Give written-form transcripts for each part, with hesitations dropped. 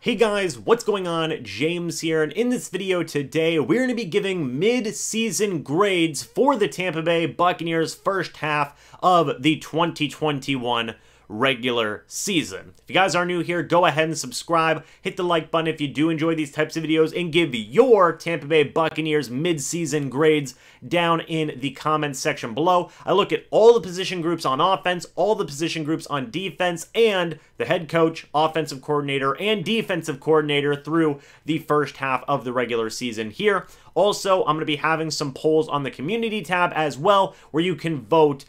Hey guys, what's going on? James here, and in this video today, we're going to be giving mid-season grades for the Tampa Bay Buccaneers first half of the 2021 regular season. If you guys are new here, go ahead and subscribe, hit the like button if you do enjoy these types of videos, and give your Tampa Bay Buccaneers mid-season grades down in the comments section below. I look at all the position groups on offense, all the position groups on defense, and the head coach, offensive coordinator, and defensive coordinator through the first half of the regular season here. Also, I'm going to be having some polls on the community tab as well, where you can vote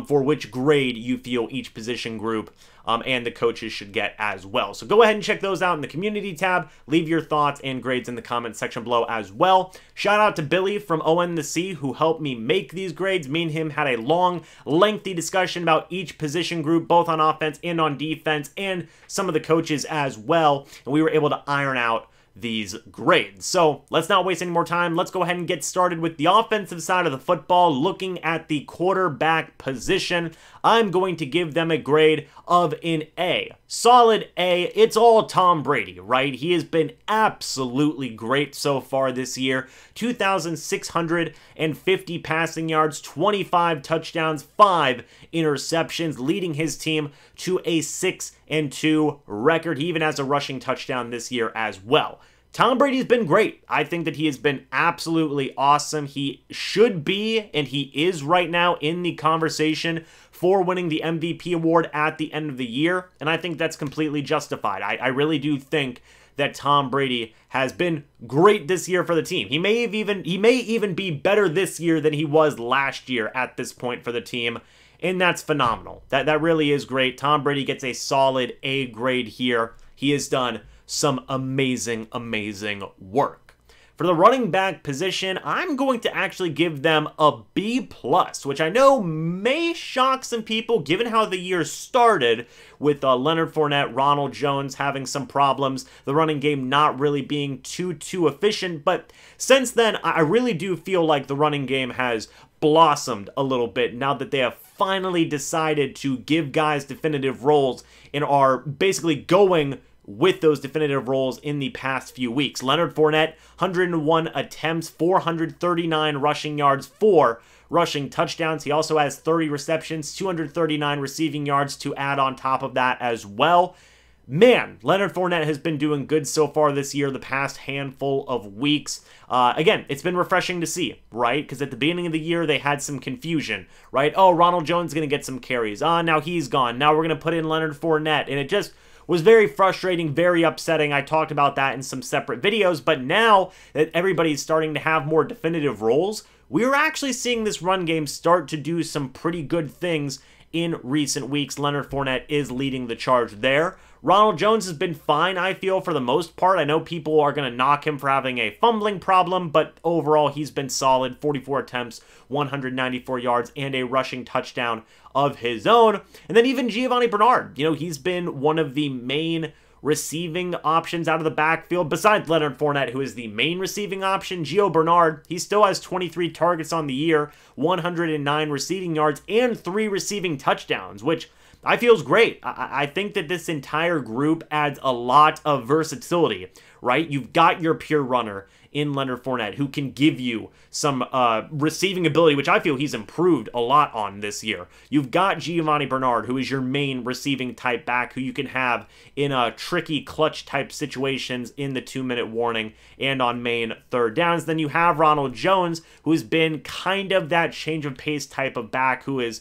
for which grade you feel each position group and the coaches should get as well. So go ahead and check those out in the community tab. Leave your thoughts and grades in the comment section below as well. Shout out to Billy from ON the C who helped me make these grades. Me and him had a long, lengthy discussion about each position group, both on offense and on defense, and some of the coaches as well. And we were able to iron out these grades. So let's not waste any more time. Let's go ahead and get started with the offensive side of the football. Looking at the quarterback position, I'm going to give them a grade of an A. Solid A. It's all Tom Brady, right? He has been absolutely great so far this year. 2,650 passing yards, 25 touchdowns, 5 interceptions, leading his team to a 6-2 record. He even has a rushing touchdown this year as well. Tom Brady's been great. I think that he has been absolutely awesome. He should be, and he is right now, in the conversation for winning the MVP award at the end of the year, and I think that's completely justified. I really do think that Tom Brady has been great this year for the team. He may even be better this year than he was last year at this point for the team, and that's phenomenal. That really is great. Tom Brady gets a solid A grade here. He has done some amazing work. For the running back position, I'm going to actually give them a B+, which I know may shock some people given how the year started with Leonard, Fournette, Ronald Jones having some problems, the running game not really being too efficient, but since then, I really do feel like the running game has blossomed a little bit now that they have finally decided to give guys definitive roles and are basically going with those definitive roles in the past few weeks. Leonard Fournette, 101 attempts, 439 rushing yards, 4 rushing touchdowns. He also has 30 receptions, 239 receiving yards to add on top of that as well. Man, Leonard Fournette has been doing good so far this year, the past handful of weeks. Again, it's been refreshing to see, right? Because at the beginning of the year, they had some confusion, right? Oh, Ronald Jones is going to get some carries. Now he's gone. Now we're going to put in Leonard Fournette. And it just was very frustrating, very upsetting. I talked about that in some separate videos, but now that everybody's starting to have more definitive roles, we're actually seeing this run game start to do some pretty good things in recent weeks. Leonard Fournette is leading the charge there. Ronald Jones has been fine, I feel, for the most part. I know people are going to knock him for having a fumbling problem, but overall, he's been solid. 44 attempts, 194 yards, and a rushing touchdown of his own. And then even Giovani Bernard, you know, he's been one of the main receiving options out of the backfield, besides Leonard Fournette, who is the main receiving option. Gio Bernard, he still has 23 targets on the year, 109 receiving yards, and 3 receiving touchdowns, which I feel is great. I think that this entire group adds a lot of versatility, right? You've got your pure runner in Leonard Fournette, who can give you some receiving ability, which I feel he's improved a lot on this year. You've got Giovani Bernard, who is your main receiving type back, who you can have in tricky clutch type situations in the 2-minute warning and on main third downs. Then you have Ronald Jones, who's been kind of that change of pace type of back, who is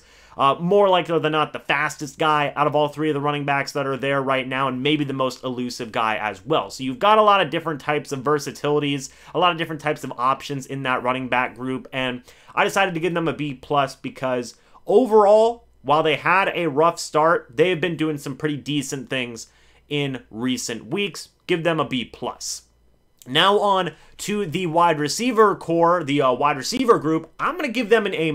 more likely than not the fastest guy out of all 3 of the running backs that are there right now, and maybe the most elusive guy as well. So you've got a lot of different types of versatilities, a lot of different types of options in that running back group, and I decided to give them a B+ because overall, while they had a rough start, they have been doing some pretty decent things in recent weeks. Give them a B+. Now on to the wide receiver core, the wide receiver group, I'm going to give them an A-.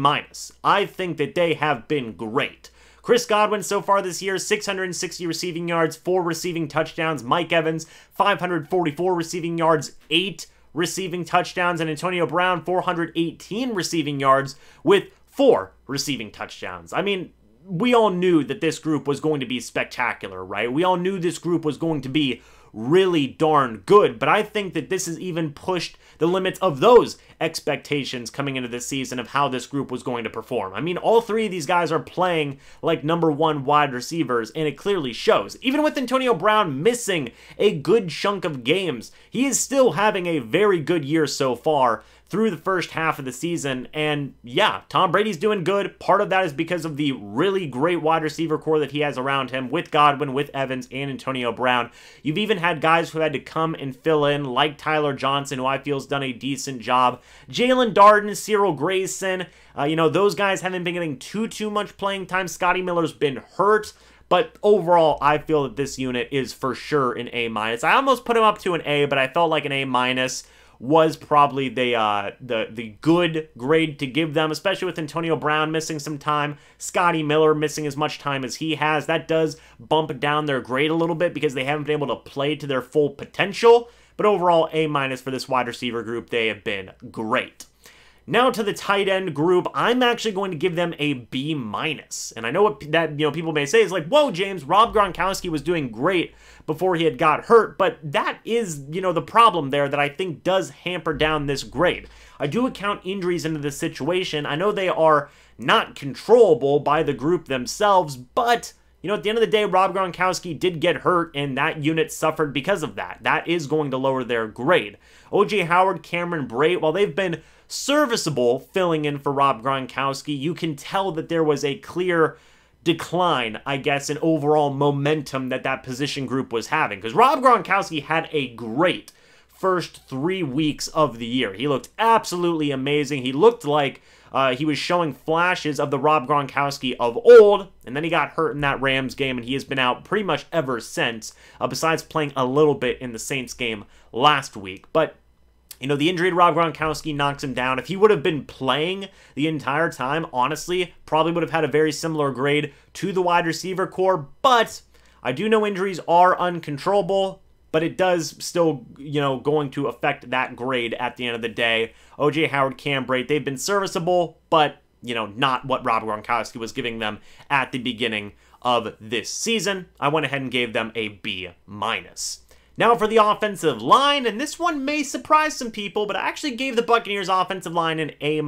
I think that they have been great. Chris Godwin so far this year, 660 receiving yards, 4 receiving touchdowns. Mike Evans, 544 receiving yards, 8 receiving touchdowns. And Antonio Brown, 418 receiving yards with 4 receiving touchdowns. I mean, we all knew that this group was going to be spectacular, right? We all knew this group was going to be really darn good. But I think that this has even pushed the limits of those expectations coming into this season of how this group was going to perform. I mean, all three of these guys are playing like #1 wide receivers, and it clearly shows. Even with Antonio Brown missing a good chunk of games, he is still having a very good year so far through the first half of the season. And yeah, Tom Brady's doing good. Part of that is because of the really great wide receiver core that he has around him with Godwin, with Evans, and Antonio Brown. You've even had guys who had to come and fill in, like Tyler Johnson, who I feel has done a decent job. Jalen Darden, Cyril Grayson, those guys haven't been getting too much playing time. Scotty Miller's been hurt. But overall, I feel that this unit is for sure an A-. I almost put him up to an A, but I felt like an A- was probably the good grade to give them, especially with Antonio Brown missing some time, Scotty Miller missing as much time as he has. That does bump down their grade a little bit because they haven't been able to play to their full potential. But overall, A- for this wide receiver group. They have been great. Now to the tight end group, I'm actually going to give them a B-. And I know what that people may say is like, whoa, James, Rob Gronkowski was doing great before he had got hurt, but that is, the problem there that I think does hamper down this grade. I do account injuries into this situation. I know they are not controllable by the group themselves, but at the end of the day, Rob Gronkowski did get hurt, and that unit suffered because of that. That is going to lower their grade. O.J. Howard, Cameron Brate, while they've been serviceable filling in for Rob Gronkowski, you can tell that there was a clear decline, I guess, in overall momentum that position group was having. Because Rob Gronkowski had a great first 3 weeks of the year. He looked absolutely amazing. He looked like he was showing flashes of the Rob Gronkowski of old, and then he got hurt in that Rams game, and he has been out pretty much ever since, besides playing a little bit in the Saints game last week. But the injury to Rob Gronkowski knocks him down. If he would have been playing the entire time, honestly, probably would have had a very similar grade to the wide receiver core. But I do know injuries are uncontrollable, but it does still, going to affect that grade at the end of the day. O.J. Howard, Cam Brate, they've been serviceable, but, not what Rob Gronkowski was giving them at the beginning of this season. I went ahead and gave them a B-. Now for the offensive line, and this one may surprise some people, but I actually gave the Buccaneers offensive line an A-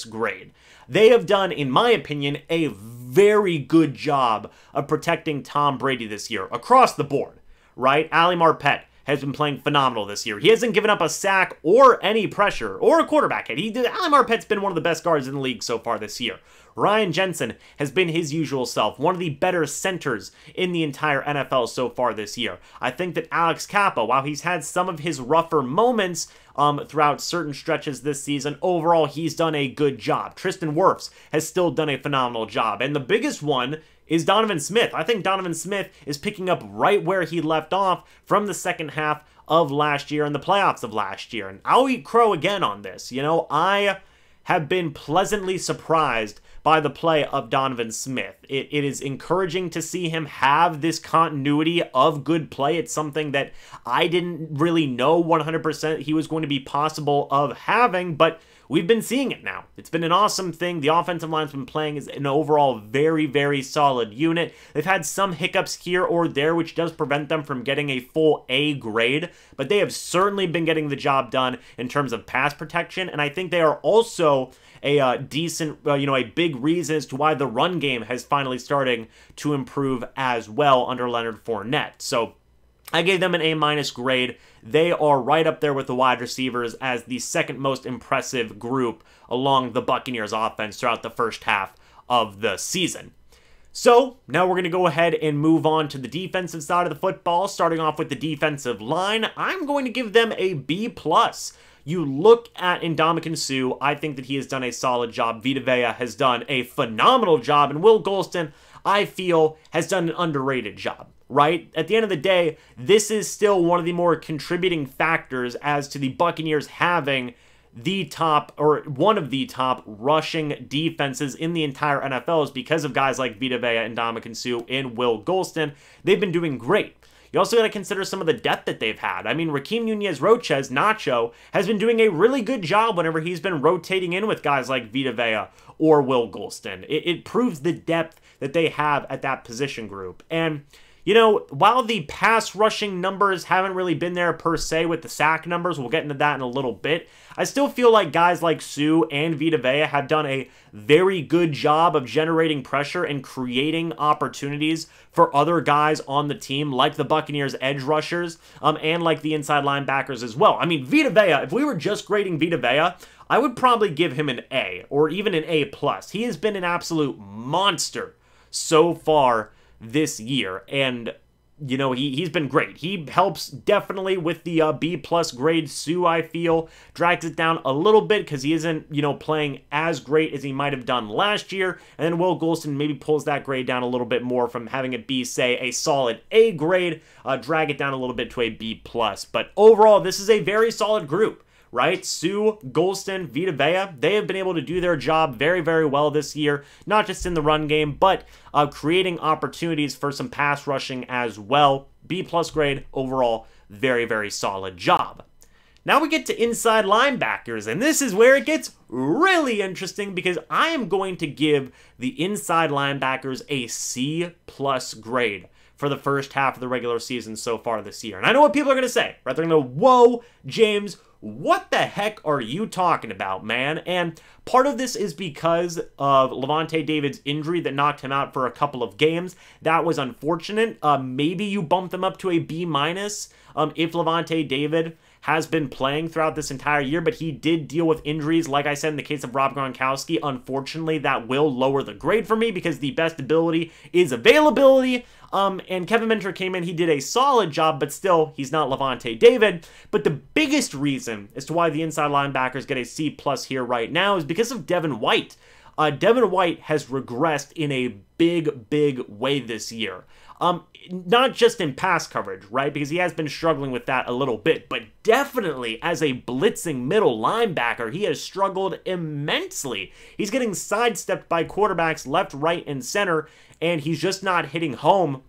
grade. They have done, in my opinion, a very good job of protecting Tom Brady this year, across the board, right? Ali Marpet has been playing phenomenal this year. He hasn't given up a sack or any pressure or a quarterback hit. Ali Marpet's been one of the best guards in the league so far this year. Ryan Jensen has been his usual self, one of the better centers in the entire NFL so far this year. I think that Alex Kappa, while he's had some of his rougher moments throughout certain stretches this season, overall he's done a good job. Tristan Wirfs has still done a phenomenal job. And the biggest one is Donovan Smith. I think Donovan Smith is picking up right where he left off from the second half of last year and the playoffs of last year. And I'll eat crow again on this. I have been pleasantly surprised by the play of Donovan Smith. It is encouraging to see him have this continuity of good play. It's something that I didn't really know 100% he was going to be possible of having, but we've been seeing it now. It's been an awesome thing. The offensive line's been playing as an overall very, very solid unit. They've had some hiccups here or there, which does prevent them from getting a full A grade, but they have certainly been getting the job done in terms of pass protection, and I think they are also a decent, a big reason as to why the run game has finally starting to improve as well under Leonard Fournette. So I gave them an A- grade. They are right up there with the wide receivers as the second most impressive group along the Buccaneers offense throughout the first half of the season. So now we're going to go ahead and move on to the defensive side of the football, starting off with the defensive line. I'm going to give them a B+. You look at Ndamukong Suh, I think that he has done a solid job. Vita Vea has done a phenomenal job, and Will Golston, I feel, has done an underrated job, right? At the end of the day, this is still one of the more contributing factors as to the Buccaneers having the top, or one of the top rushing defenses in the entire NFL is because of guys like Vita Vea, Ndamukong Suh, and Will Golston. They've been doing great. You also got to consider some of the depth that they've had. I mean, Raheem Nunez-Roches, Nacho, has been doing a really good job whenever he's been rotating in with guys like Vita Vea or Will Golston. It proves the depth that they have at that position group. And you know, while the pass rushing numbers haven't really been there per se with the sack numbers, we'll get into that in a little bit, I still feel like guys like Suh and Vita Vea have done a very good job of generating pressure and creating opportunities for other guys on the team, like the Buccaneers edge rushers, and like the inside linebackers as well. I mean, Vita Vea, if we were just grading Vita Vea, I would probably give him an A or even an A+. He has been an absolute monster so far this year, and you know, he's been great. He helps definitely with the B+ grade. Suh, I feel, drags it down a little bit because he isn't, you know, playing as great as he might have done last year. And then Will Gholston maybe pulls that grade down a little bit more from having it be, say, a solid A grade, drag it down a little bit to a B+. But overall, this is a very solid group, right? Suh, Gholston, Vita Vea, they have been able to do their job very, very well this year, not just in the run game, but creating opportunities for some pass rushing as well. B+ grade overall, very, very solid job. Now we get to inside linebackers, and this is where it gets really interesting because I am going to give the inside linebackers a C+ grade for the first half of the regular season so far this year. And I know what people are going to say, right? They're going to go, whoa, James, what the heck are you talking about, man? And part of this is because of Lavonte David's injury that knocked him out for a couple of games. That was unfortunate. Maybe you bump them up to a B- if Lavonte David has been playing throughout this entire year, but he did deal with injuries. Like I said, in the case of Rob Gronkowski, unfortunately, that will lower the grade for me because the best ability is availability. And Kevin Minter came in, he did a solid job, but still, he's not Lavonte David. But the biggest reason as to why the inside linebackers get a C+ here right now is because of Devin White. Devin White has regressed in a big, big way this year. Not just in pass coverage, right? Because he has been struggling with that a little bit, but definitely as a blitzing middle linebacker, he has struggled immensely. He's getting sidestepped by quarterbacks left, right, and center, and he's just not hitting home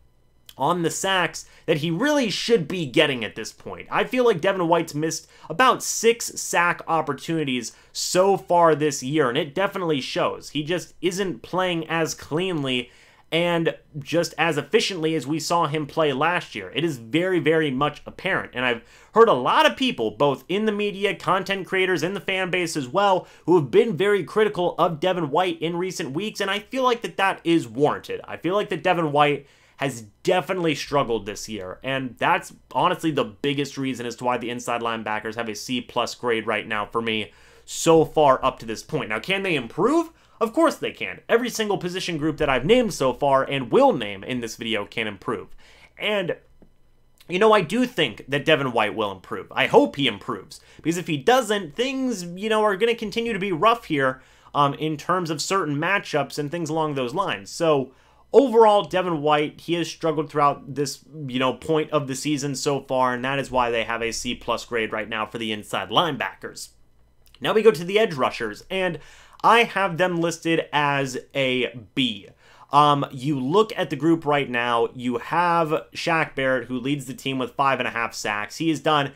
on the sacks that he really should be getting at this point. I feel like Devin White's missed about 6 sack opportunities so far this year, and it definitely shows. He just isn't playing as cleanly and just as efficiently as we saw him play last year. It is very, very much apparent. And I've heard a lot of people, both in the media, content creators, and the fan base as well, who have been very critical of Devin White in recent weeks, and I feel like that is warranted. I feel like that Devin White has definitely struggled this year, and that's honestly the biggest reason as to why the inside linebackers have a C+ grade right now for me so far up to this point. Now, can they improve? Of course they can. Every single position group that I've named so far and will name in this video can improve. And, you know, I do think that Devin White will improve. I hope he improves. Because if he doesn't, things, you know, are going to continue to be rough here in terms of certain matchups and things along those lines. So, overall, Devin White, he has struggled throughout this, you know, point of the season so far, and that is why they have a C+ grade right now for the inside linebackers. Now we go to the edge rushers, and I have them listed as a B. You look at the group right now, you have Shaq Barrett, who leads the team with 5.5 sacks. He has done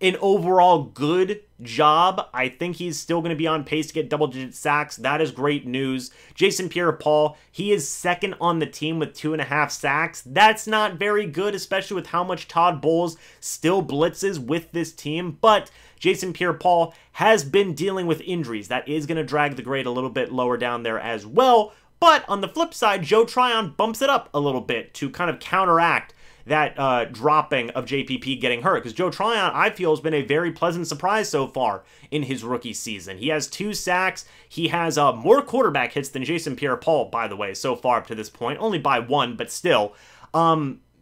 an overall good job. I think he's still going to be on pace to get double-digit sacks. That is great news. Jason Pierre-Paul, he is second on the team with 2.5 sacks. That's not very good, especially with how much Todd Bowles still blitzes with this team, but Jason Pierre-Paul has been dealing with injuries. That is going to drag the grade a little bit lower down there as well. But on the flip side, Joe Tryon bumps it up a little bit to kind of counteract that dropping of JPP getting hurt. Because Joe Tryon, I feel, has been a very pleasant surprise so far in his rookie season. He has 2 sacks. He has more quarterback hits than Jason Pierre-Paul, by the way, so far up to this point. Only by 1, but still.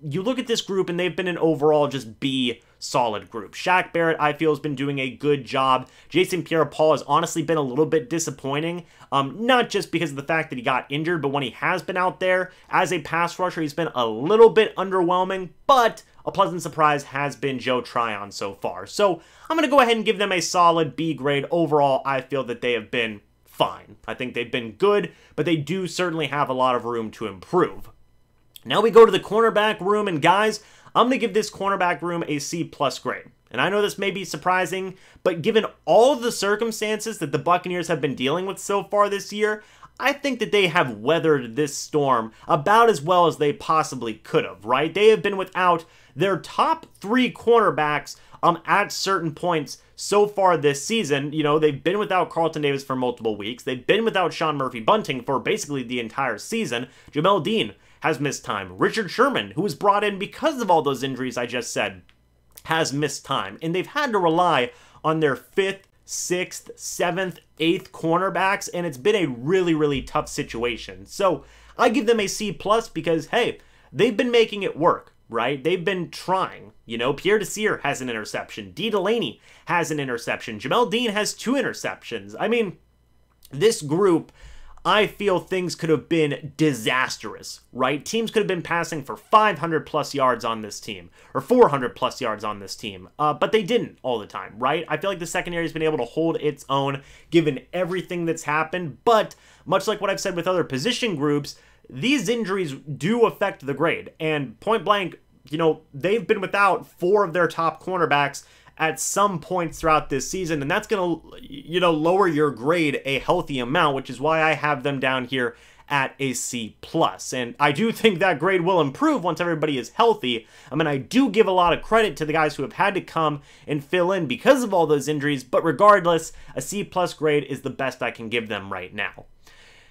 You look at this group, and they've been an overall just B solid group. Shaq Barrett, I feel, has been doing a good job. Jason Pierre-Paul has honestly been a little bit disappointing, not just because of the fact that he got injured, but when he has been out there as a pass rusher, he's been a little bit underwhelming, but a pleasant surprise has been Joe Tryon so far. So I'm going to go ahead and give them a solid B grade. Overall, I feel that they have been fine. I think they've been good, but they do certainly have a lot of room to improve. Now we go to the cornerback room, and guys, I'm going to give this cornerback room a C+ grade. And I know this may be surprising, but given all of the circumstances that the Buccaneers have been dealing with so far this year, I think that they have weathered this storm about as well as they possibly could have, right? They have been without their top 3 cornerbacks at certain points so far this season. You know, they've been without Carlton Davis for multiple weeks. They've been without Sean Murphy-Bunting for basically the entire season. Jamel Dean has missed time. Richard Sherman, who was brought in because of all those injuries I just said, has missed time. And they've had to rely on their 5th, 6th, 7th, 8th cornerbacks, and it's been a really, really tough situation. So I give them a C+ because, hey, they've been making it work, right? They've been trying. You know, Pierre Desir has an interception. D. Delaney has an interception. Jamel Dean has 2 interceptions. I mean, this group, I feel things could have been disastrous, right? Teams could have been passing for 500+ yards on this team, or 400+ yards on this team, but they didn't all the time, right? I feel like the secondary has been able to hold its own given everything that's happened, but much like what I've said with other position groups, these injuries do affect the grade, and point blank, you know, they've been without 4 of their top cornerbacks at some points throughout this season, and that's going to, you know, lower your grade a healthy amount, which is why I have them down here at a C+. And I do think that grade will improve once everybody is healthy. I mean, I do give a lot of credit to the guys who have had to come and fill in because of all those injuries, but regardless, a C+ grade is the best I can give them right now.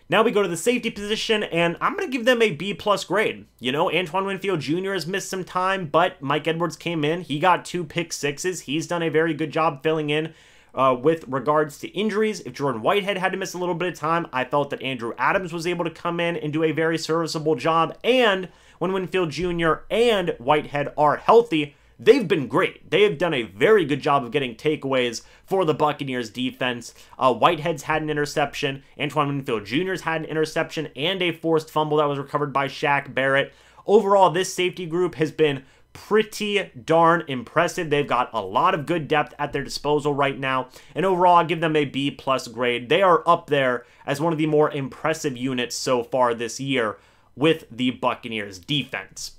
Now we go to the safety position, and I'm going to give them a B+ grade. You know, Antoine Winfield Jr. has missed some time, but Mike Edwards came in. He got 2 pick sixes. He's done a very good job filling in with regards to injuries. If Jordan Whitehead had to miss a little bit of time, I felt that Andrew Adams was able to come in and do a very serviceable job. And when Winfield Jr. and Whitehead are healthy, they've been great. They have done a very good job of getting takeaways for the Buccaneers defense. Whitehead's had an interception. Antoine Winfield Jr.'s had an interception and a forced fumble that was recovered by Shaq Barrett. Overall, this safety group has been pretty darn impressive. They've got a lot of good depth at their disposal right now. And overall, I'll give them a B+ grade. They are up there as one of the more impressive units so far this year with the Buccaneers defense.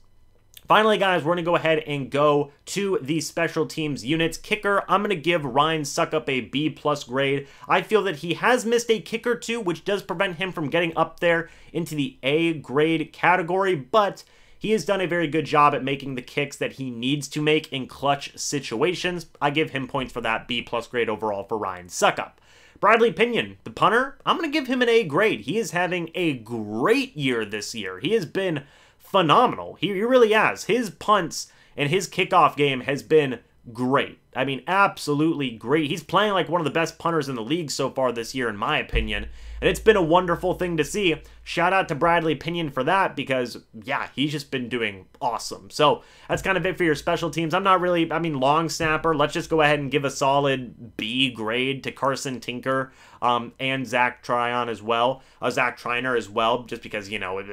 Finally, guys, we're going to go ahead and go to the special teams units. Kicker, I'm going to give Ryan Succop a B+ grade. I feel that he has missed a kick or 2, which does prevent him from getting up there into the A grade category, but he has done a very good job at making the kicks that he needs to make in clutch situations. I give him points for that B+ grade overall for Ryan Succop. Bradley Pinion, the punter, I'm going to give him an A grade. He is having a great year this year. He has been phenomenal. He really has. His punts and his kickoff game has been great. I mean, absolutely great. He's playing like one of the best punters in the league so far this year, in my opinion. And it's been a wonderful thing to see. Shout out to Bradley Pinion for that because, yeah, he's just been doing awesome. So that's kind of it for your special teams. I'm not really, I mean, long snapper. Let's just go ahead and give a solid B grade to Carson Tinker and Zach Tryon as well. Zach Triner as well, just because, you know,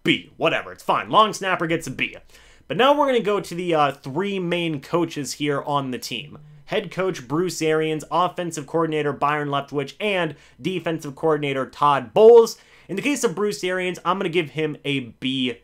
B, whatever. It's fine. Long snapper gets a B. But now we're going to go to the 3 main coaches here on the team. Head coach Bruce Arians, offensive coordinator Byron Leftwich, and defensive coordinator Todd Bowles. In the case of Bruce Arians, I'm going to give him a B+.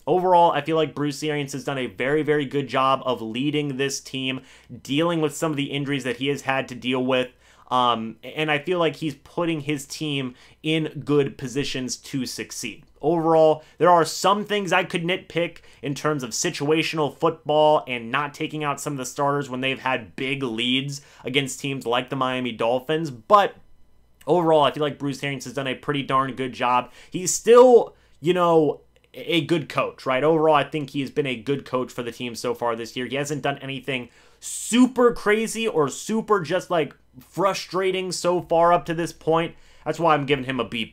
Overall, I feel like Bruce Arians has done a very, very good job of leading this team, dealing with some of the injuries that he has had to deal with. And I feel like he's putting his team in good positions to succeed. Overall, there are some things I could nitpick in terms of situational football and not taking out some of the starters when they've had big leads against teams like the Miami Dolphins. But overall, I feel like Bruce Arians has done a pretty darn good job. He's still, you know, a good coach, right? Overall, I think he has been a good coach for the team so far this year. He hasn't done anything super crazy or super just like frustrating so far up to this point. That's why I'm giving him a B+.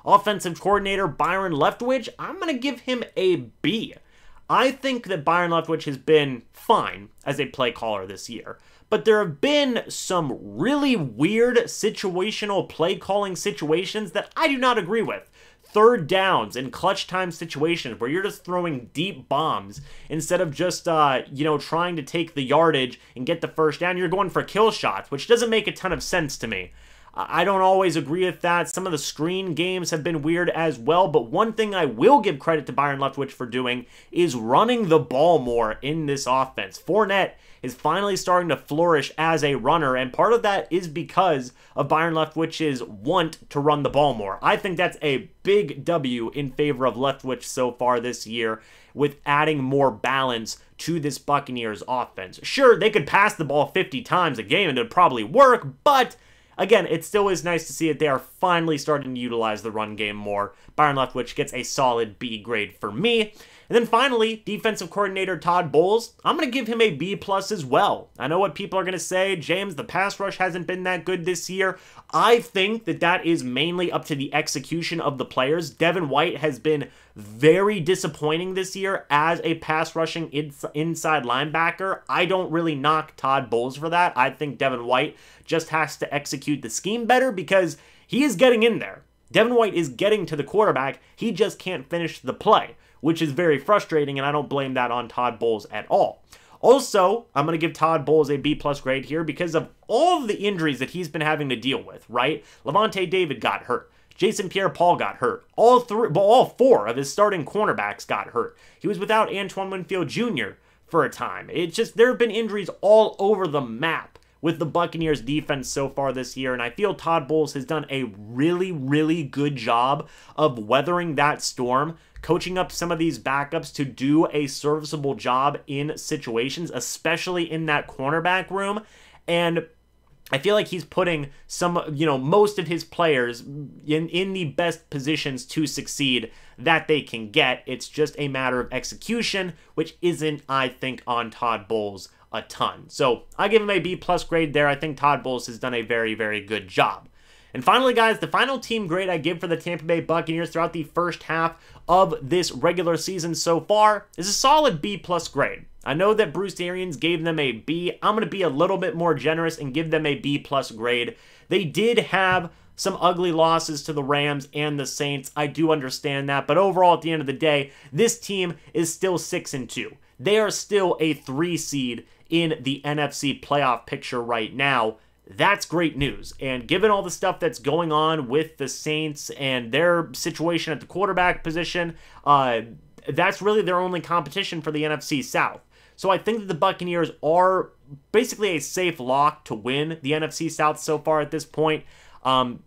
Offensive coordinator Byron Leftwich, I'm going to give him a B. I think that Byron Leftwich has been fine as a play caller this year, but there have been some really weird situational play calling situations that I do not agree with. Third downs and clutch time situations where you're just throwing deep bombs instead of just, you know, trying to take the yardage and get the first down. You're going for kill shots, which doesn't make a ton of sense to me. I don't always agree with that. Some of the screen games have been weird as well, but one thing I will give credit to Byron Leftwich for doing is running the ball more in this offense. Fournette is finally starting to flourish as a runner, and part of that is because of Byron Leftwich's want to run the ball more. I think that's a big W in favor of Leftwich so far this year, with adding more balance to this Buccaneers offense. Sure, they could pass the ball 50 times a game and it would probably work, but again, it still is nice to see that they are finally starting to utilize the run game more. Byron Leftwich gets a solid B grade for me. And then finally, defensive coordinator Todd Bowles, I'm going to give him a B+ as well. I know what people are going to say, James, the pass rush hasn't been that good this year. I think that that is mainly up to the execution of the players. Devin White has been very disappointing this year as a pass rushing inside linebacker. I don't really knock Todd Bowles for that. I think Devin White just has to execute the scheme better because he is getting in there. Devin White is getting to the quarterback. He just can't finish the play, which is very frustrating, and I don't blame that on Todd Bowles at all. Also, I'm going to give Todd Bowles a B+ grade here because of all of the injuries that he's been having to deal with, right? Levante David got hurt. Jason Pierre-Paul got hurt. All four of his starting cornerbacks got hurt. He was without Antoine Winfield Jr. for a time. It's just, there have been injuries all over the map with the Buccaneers defense so far this year, and I feel Todd Bowles has done a really, really good job of weathering that storm, coaching up some of these backups to do a serviceable job in situations, especially in that cornerback room. And I feel like he's putting most of his players in the best positions to succeed that they can get. It's just a matter of execution, which isn't, I think, on Todd Bowles a ton. So I give him a B+ grade there. I think Todd Bowles has done a very, very good job. And finally, guys, the final team grade I give for the Tampa Bay Buccaneers throughout the first half of this regular season so far is a solid B+ grade. I know that Bruce Arians gave them a B. I'm going to be a little bit more generous and give them a B+ grade. They did have some ugly losses to the Rams and the Saints. I do understand that. But overall, at the end of the day, this team is still 6-2. They are still a 3 seed in the NFC playoff picture right now. That's great news. And given all the stuff that's going on with the Saints and their situation at the quarterback position, that's really their only competition for the NFC South. So I think that the Buccaneers are basically a safe lock to win the NFC South so far at this point,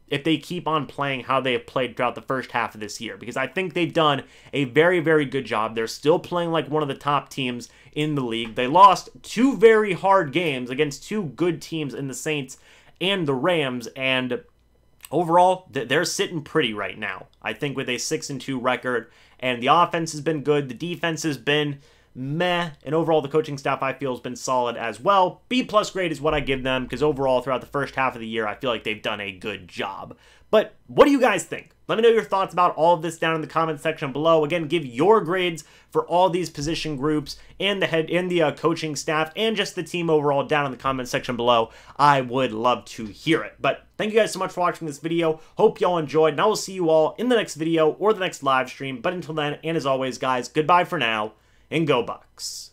if they keep on playing how they have played throughout the first half of this year, because I think they've done a very, very good job. They're still playing like one of the top teams in the league. They lost 2 very hard games against 2 good teams in the Saints and the Rams, and overall, they're sitting pretty right now. I think with a 6-2 record, and the offense has been good, the defense has been meh, and overall the coaching staff I feel has been solid as well. B+ grade is what I give them, because overall throughout the first half of the year I feel like they've done a good job. But what do you guys think? Let me know your thoughts about all of this down in the comment section below. Again, give your grades for all these position groups and the coaching staff and just the team overall down in the comment section below. I would love to hear it. But thank you guys so much for watching this video. Hope y'all enjoyed, and I will see you all in the next video or the next live stream. But until then, and as always, guys, goodbye for now, and go Bucs.